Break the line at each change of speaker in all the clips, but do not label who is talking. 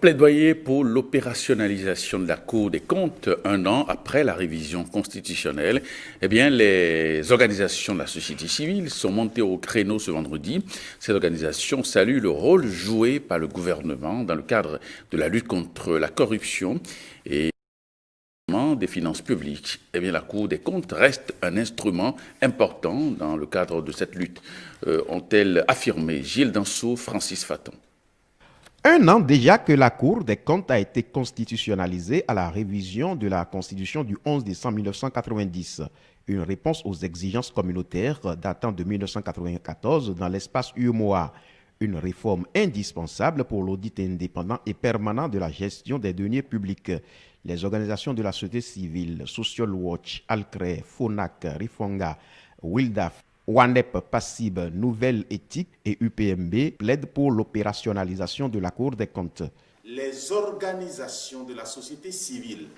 Plaidoyer pour l'opérationnalisation de la Cour des comptes un an après la révision constitutionnelle. Eh bien, les organisations de la société civile sont montées au créneau ce vendredi. Ces organisations saluent le rôle joué par le gouvernement dans le cadre de la lutte contre la corruption et des finances publiques. Eh bien, la Cour des comptes reste un instrument important dans le cadre de cette lutte, ont-elles affirmé Gilles Danseau, Francis Faton.
Un an déjà que la Cour des comptes a été constitutionnalisée à la révision de la Constitution du 11 décembre 1990. Une réponse aux exigences communautaires datant de 1994 dans l'espace UEMOA. Une réforme indispensable pour l'audit indépendant et permanent de la gestion des deniers publics. Les organisations de la société civile, Social Watch, Alcre, FONAC, Rifonga, WILDAF, WANEP, PASSIB, Nouvelle Éthique et UPMB plaident pour l'opérationnalisation de la Cour des comptes.
Les organisations de la société civile,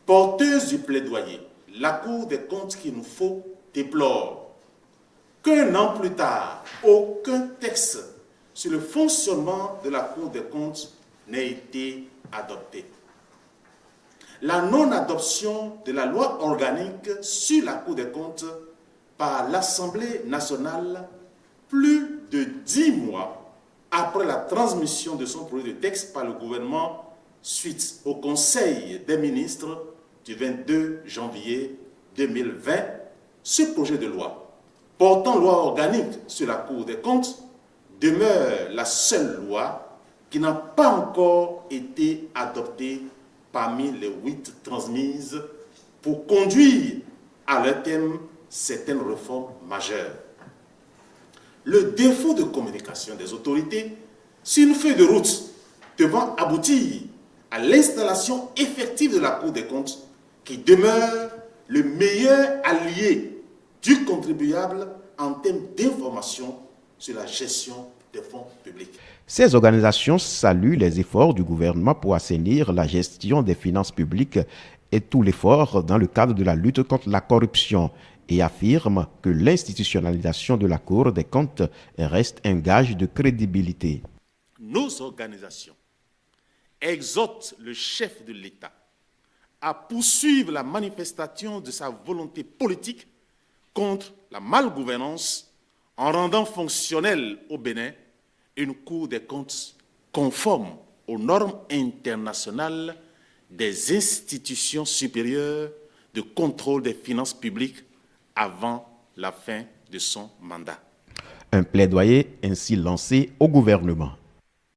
porteuses du plaidoyer, la Cour des comptes qu'il nous faut déplore qu'un an plus tard, aucun texte sur le fonctionnement de la Cour des comptes n'ait été adopté. La non-adoption de la loi organique sur la Cour des comptes par l'Assemblée nationale plus de 10 mois après la transmission de son projet de texte par le gouvernement suite au Conseil des ministres du 22 janvier 2020, ce projet de loi portant loi organique sur la Cour des comptes demeure la seule loi qui n'a pas encore été adoptée parmi les 8 transmises pour conduire à leur thème certaines réformes majeures. Le défaut de communication des autorités sur une feuille de route devant aboutir à l'installation effective de la Cour des comptes qui demeure le meilleur allié du contribuable en termes d'information sur la gestion des fonds publics.
Ces organisations saluent les efforts du gouvernement pour assainir la gestion des finances publiques et tout l'effort dans le cadre de la lutte contre la corruption et affirment que l'institutionnalisation de la Cour des comptes reste un gage de crédibilité.
Nos organisations exhortent le chef de l'État à poursuivre la manifestation de sa volonté politique contre la malgouvernance en rendant fonctionnelle au Bénin une Cour des comptes conforme aux normes internationales des institutions supérieures de contrôle des finances publiques avant la fin de son mandat.
Un plaidoyer ainsi lancé au gouvernement.